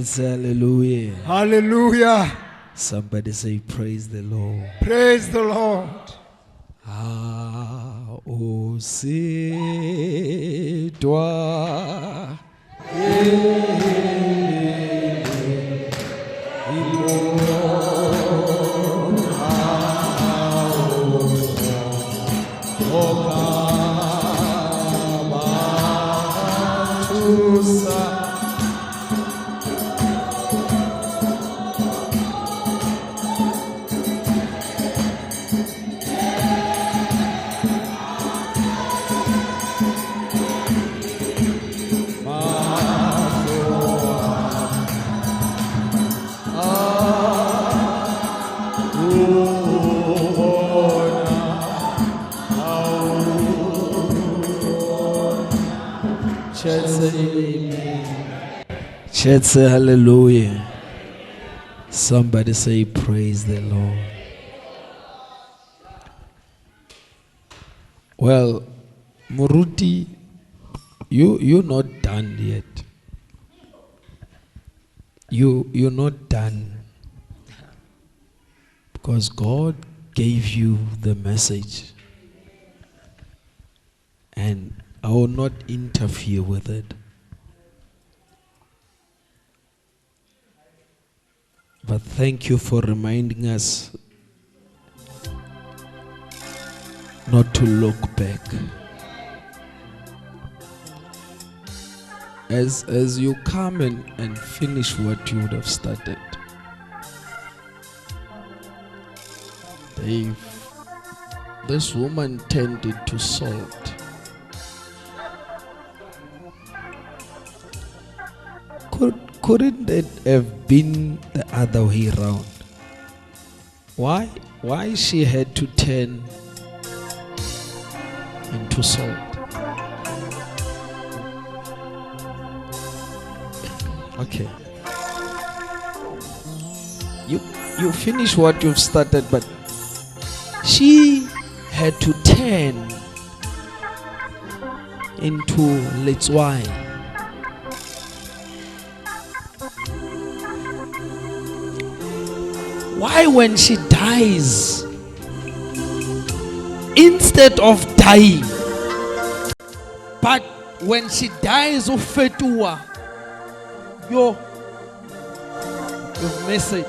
Hallelujah. Hallelujah. Somebody say, praise the Lord. Praise the Lord. O se toi. Church say hallelujah. Somebody say praise the Lord. Well, Muruti, you're not done yet. You're not done. Because God gave you the message. And I will not interfere with it. But thank you for reminding us not to look back. As you come and finish what you would have started, this woman turned it to salt. Couldn't it have been the other way around? Why she had to turn into salt? Okay. You finish what you've started, but she had to turn into letswai. Why when she dies, instead of dying, but when she dies of fetua, you've missed it.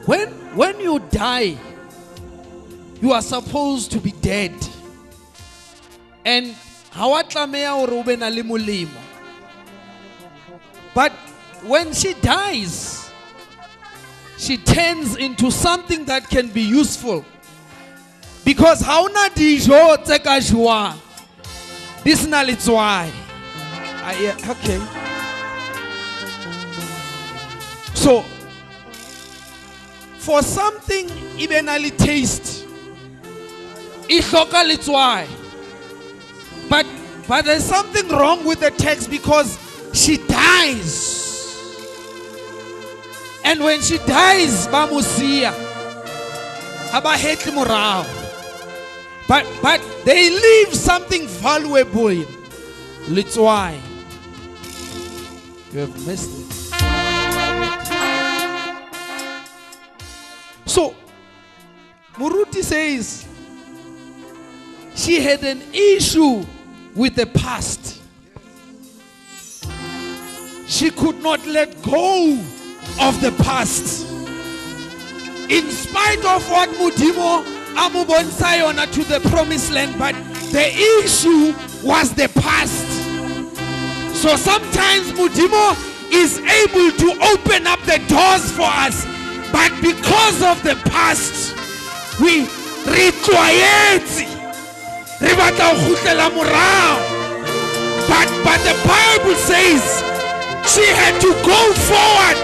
When you die, you are supposed to be dead. And but when she dies, she turns into something that can be useful. Because hauna dijo tsekajwa. This is why. Okay. So, for something evenly taste, it's why. But there's something wrong with the text because she dies. And when she dies, bamusia, abahetli morao. But they leave something valuable. That's why you have missed it. So Muruti says she had an issue with the past. She could not let go of the past. In spite of what Mudimo amubonsayona to the promised land, but The issue was the past. So sometimes Mudimo is able to open up the doors for us, but because of the past, we required. But the Bible says she had to go forward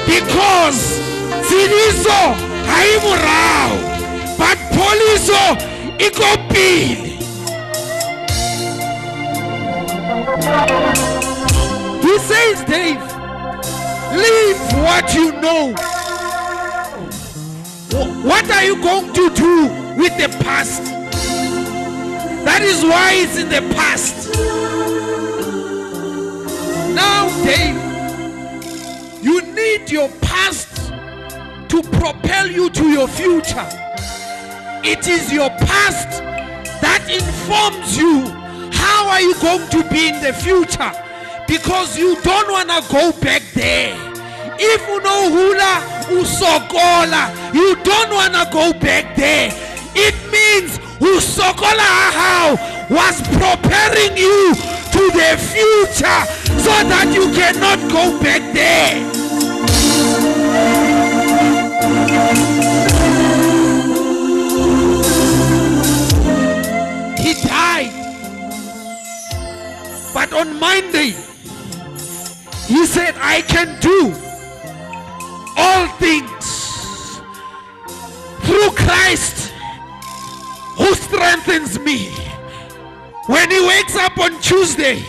because Zinizo haimurao, but Polizo ikopili. He says, Dave, leave what you know. What are you going to do with the past? That is why it's in the past. Now, Dave, you need your past to propel you to your future. It is your past that informs you how are you going to be in the future, because you don't want to go back there. If you know hula usokola, you don't want to go back there. It means usokola how was preparing you to the future so that you cannot go back there. He died. But on Monday, he said, I can do all things through Christ who strengthens me. When he wakes up on Tuesday,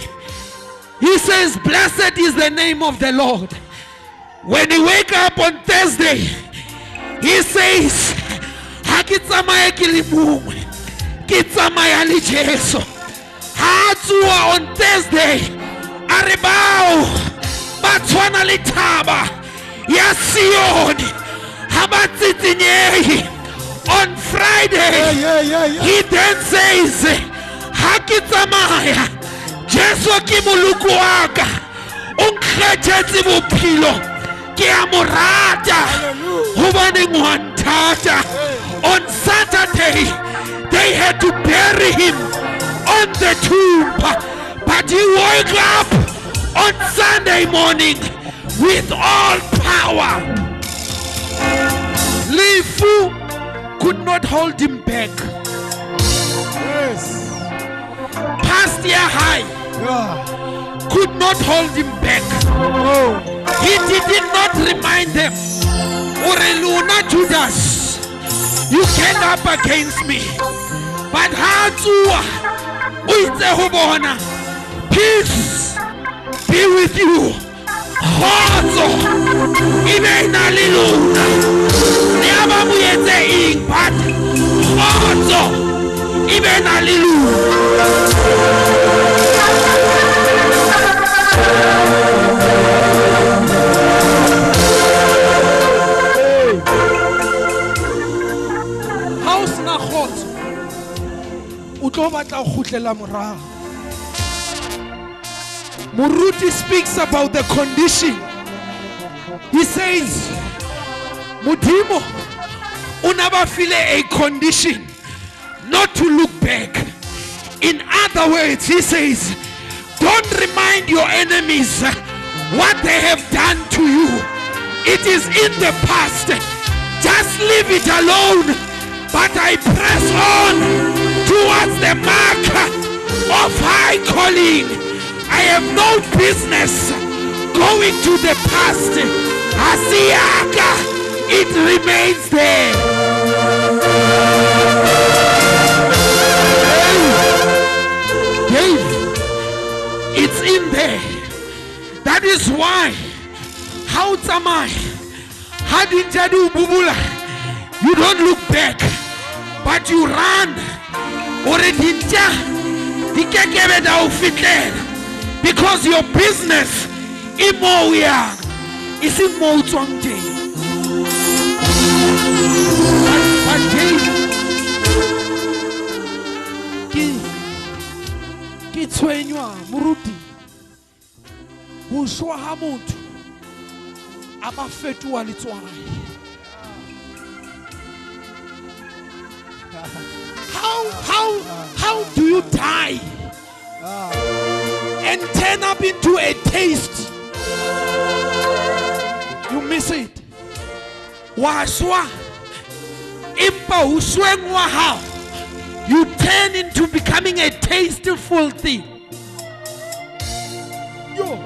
he says, blessed is the name of the Lord. When he wakes up on Thursday, he says, Hakitsamaya kilimumwe, kitsamaya lijeso. Hatua on Thursday, aribao, batwana litaba, yasioni, habatsitinyehi. On Friday, he then says, Hakitsamaya, Jesu kimuluku waka, unkhethetsi buphilo, kiamurata, hubani mwantata. On Saturday, they had to bury him on the tomb, but he woke up on Sunday morning with all power. Lifu could not hold him back. Yes. Past year high could not hold him back. Oh. He did not remind them, Oreluna Judas, you came up against me. But Hatua, peace be with you. Hozo, Ibena Liluna, never muyete ing, but Hozo, Ibena Liluna. House na hot. Utobata khutlela morao. Muruti speaks about the condition. He says, Mudimo, unabafile a condition not to look back. In other words, he says, don't remind your enemies what they have done to you. It is in the past. Just leave it alone. But I press on towards the mark of high calling. I have no business going to the past. Asiaka, it remains there. Dave, it's in there. That is why, how tamai, hadinjadu bubula, you don't look back, but you run. Oredinja, dikekebeda ufitler. Because your business is more weird. It's in more day. But Kitswenywa Muruti Bushwa Hamutu Abafetu Alitswai. How do you die and turn up into a taste? You miss it. Waswa impa uswengwa how you turn into becoming a tasteful thing. Yo.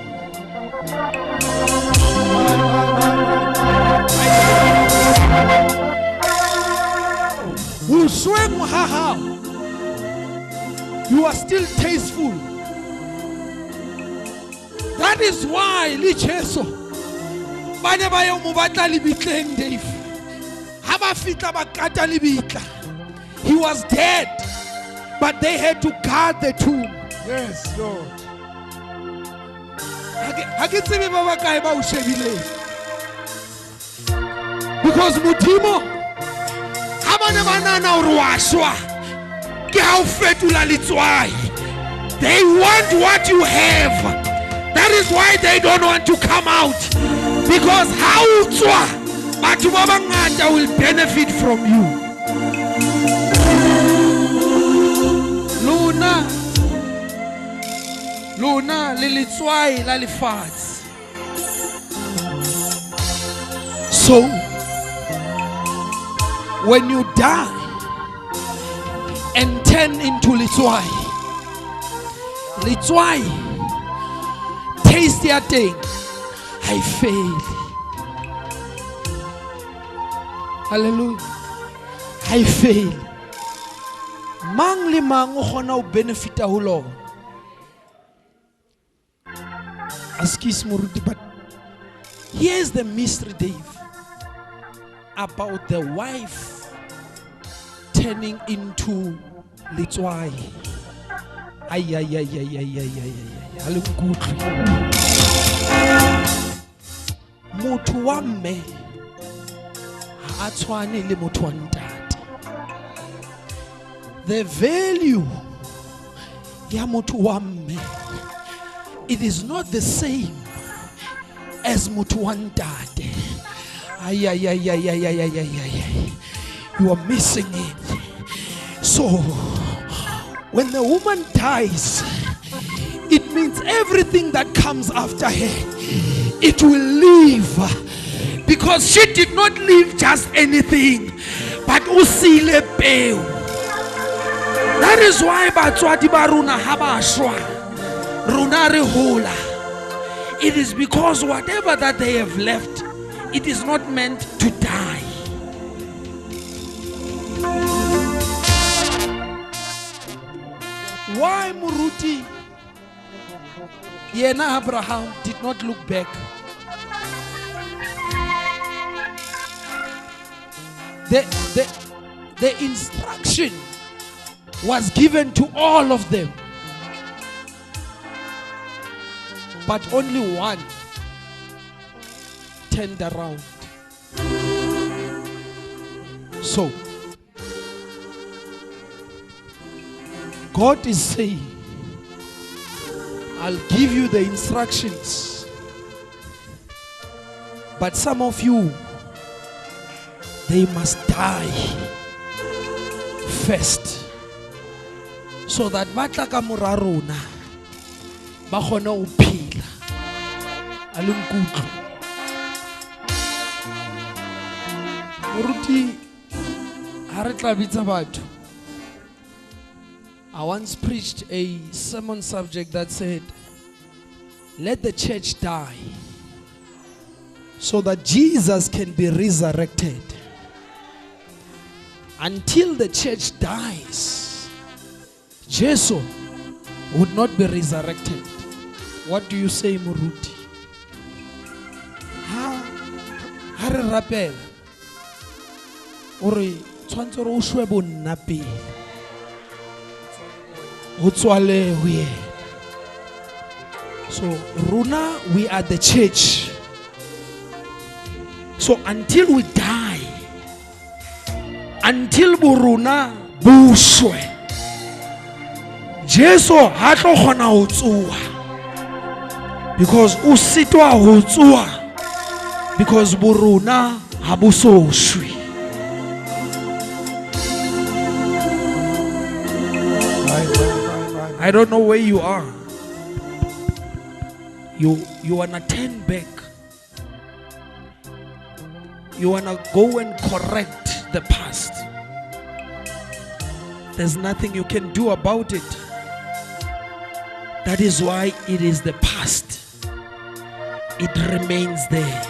Uswengwa how you are still tasteful. That is why licheso bane ba yo mo batla libitleng Dave ha ba fitla ba kata libitla. He was dead, but they had to guard the tomb. Yes, Lord. Because Mutimo habane banana ore wa shwa ke ha o fetula letswai. They want what you have. That is why they don't want to come out, because how utswa batho ba bangata will benefit from you. Luna lilitswai la lefatshe. So when you die and turn into litswai taste your thing. I failed. Hallelujah. I failed. Mang le mang o khona o benefita ho lona. Excuse Muruti, but here's the mystery, Dave, about the wife turning into litswai. Ay. Halungutri. Motho wa mme ha a tshwane le motho wa ntate. The value ya motho wa mme, it is not the same as motho wa ntate. Ay. You are missing it. So when the woman dies, it means everything that comes after her, it will leave, because she did not leave just anything, but usile peo. That is why batswadi ba rona ha ba shwa rona re hola. It is because whatever that they have left, it is not meant to die. Why Muruti Yena Abraham did not look back? The instruction was given to all of them, but only one turned around. So God is saying, I'll give you the instructions, but some of you, they must die first, so that batla ka mora rona ba khona o phela. Alungutlo Muruti ha re tla bitsa batho. I once preached a sermon subject that said, let the church die so that Jesus can be resurrected. Until the church dies, Jesus would not be resurrected. What do you say, Muruti? Ha re rapela ore tshwantse re o shwe bonna pele ho tswale ho yena. So rona, we are the church. So until we die, until boruna bushwe, Jesu ha tlo khona ho tsuwa, because o sitwa ho tsuwa, because boruna ha bo so shwe. I don't know where you are. You wanna turn back. You wanna go and correct the past. There's nothing you can do about it. That is why it is the past. It remains there.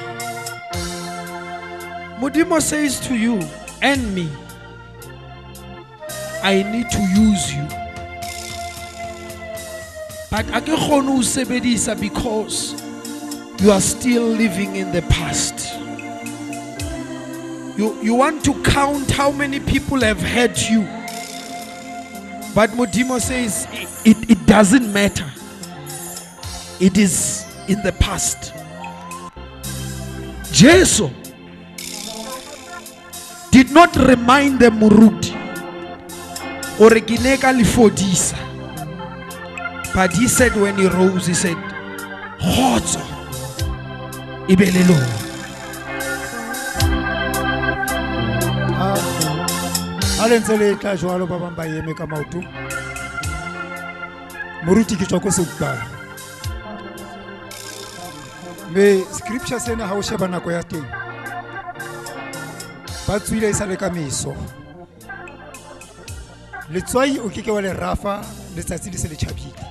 Modimo says to you and me, I need to use you. But I can't sebedisa because you are still living in the past. You want to count how many people have hurt you. But Modimo says it doesn't matter. It is in the past. Jesus did not remind the Muruti or Gineka Lifodisa. But he said when he rose, he said, Khotso ibelelo. Alenzele tla jwalo ba bang ba eme ka maoto. Moruti ke tsoko sekpa. Me scripture sena ha o sheba nako ya teng. Ba tswile isa le ka meso. Letswai o keke wa le rafa letsatsi le se le tjhabile.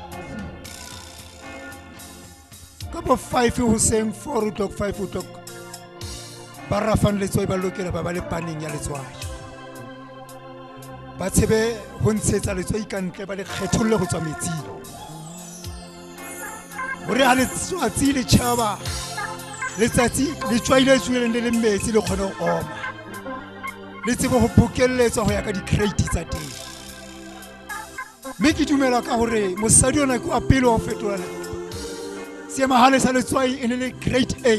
Couple 5 hoseng 4 o'clock 5 o'clock. Ba rafan letswai ba lokela ba le paneng ya letswai. Ba tsebe ho ntshetsa letswai ka ntle ba le kgetholle go tswa metsing. Hore ha letswai le tjhaba letsatsi le tswaile tsweleng le metsi le kgona go oma. Le tsebe ho bokelletsa ho ya ka di crate tsa teng. Me ke dumela ka hore mosadi ona ke a pele ho fetola le seema hale sa letswai e le grade A.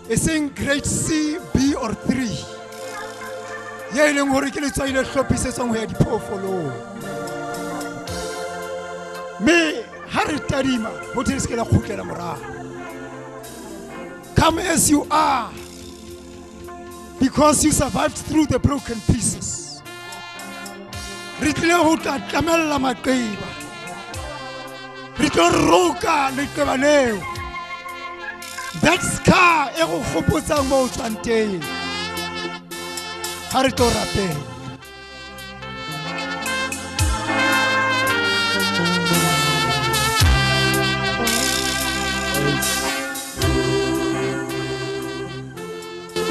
E seng grade C, B or 3. Ye leng hore ke letswai le hlophisetswang ho ya diphoofolo. Me ha re tadima ho tse se ke la khutlela morao. Come as you are, because you survived through the broken pieces. Re tlile ho tlamella maqeba. Re tlo roka leqeba leo. That scar e go kgopotsang mo tswang teng. Ha re tlo rapela.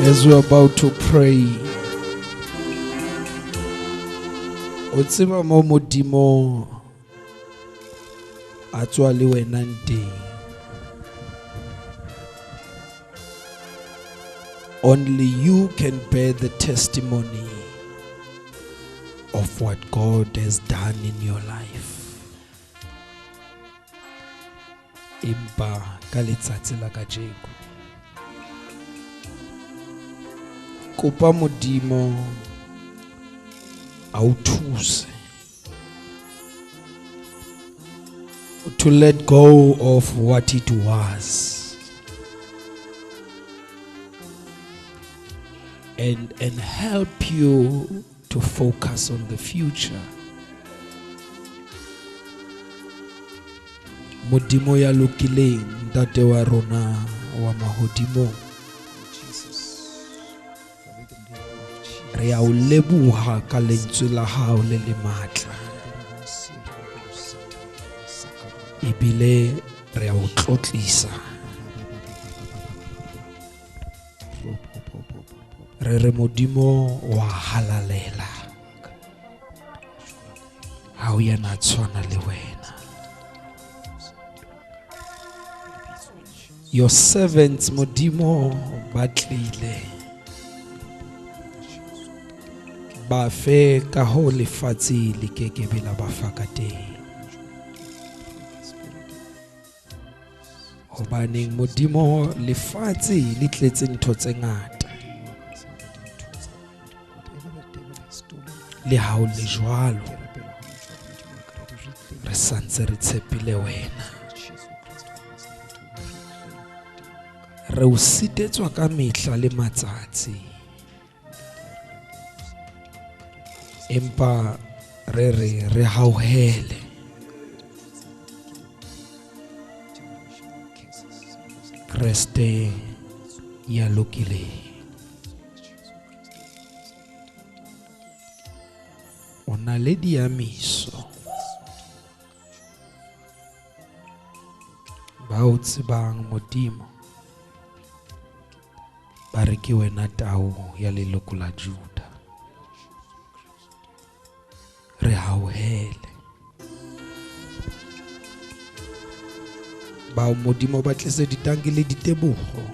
As we're about to pray, Otseba mo Modimo atswa le wena nteng. Only you can bear the testimony of what God has done in your life. Impa ka letsatsi la kajeko. Kopa Modimo a o thuse to let go of what it was and help you to focus on the future. Modimo ya lokileng ntate wa rona wa mahodimo. Re a o leboha ka lentswe la hao le le matla. Ebile re a o tlotlisa. Re re Modimo wa halalela. Ha o yana tshwana le wena. Your servants Modimo ba tlile. Ba fe ka ho lefatshe le kekebe la ba fa ka teng. Hobaneng Modimo lefatshe le tletse ntho tse ngata. Le ha o le jwalo re santse re tshepile wena. Re o sitetswa ka mehla le matsatsi. Empa re hauhele Kreste ya lokile ona le diamiso ba o tsebang modimo ba re ke wena tao ya leloko la Juda re hauhele ba modimo ba tlise ditangi le ditebogo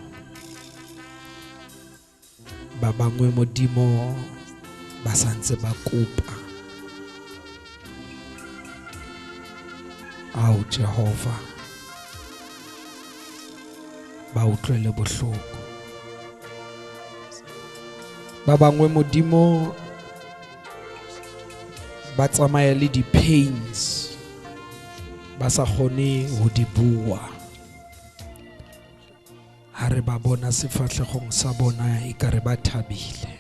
ba bangwe modimo ba santse ba kopa ao Jehova ba utlwele bohloko ba bangwe modimo ba tsamaya le di pains ba sa kgone ho di bua ha re ba bona sefahlehong sa bona ekare ba thabile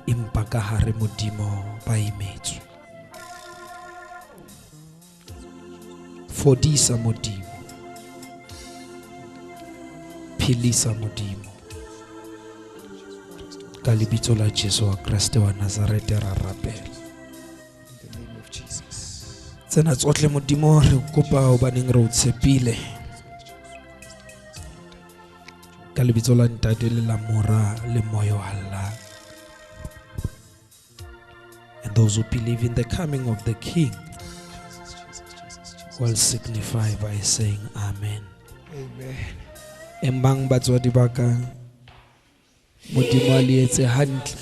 empa ka hare modimo ba imetswe fodisa modimo philisa modimo ka lebitso la Jesu wa Kriste wa Nazarete ra rapela In the name of Jesus. tsena tsohle modimo re kopa hobaneng re o tshepile ka lebitso la Ntate le la Mora le Moya wa Allah. And those who believe in the coming of the King will signify by saying Amen. Amen. Embang batswadi ba ka modimo a le etse hantle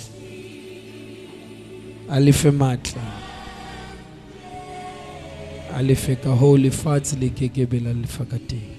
a le fe matla a le fe ka ho lefatshe le kekebe la lefa ka teng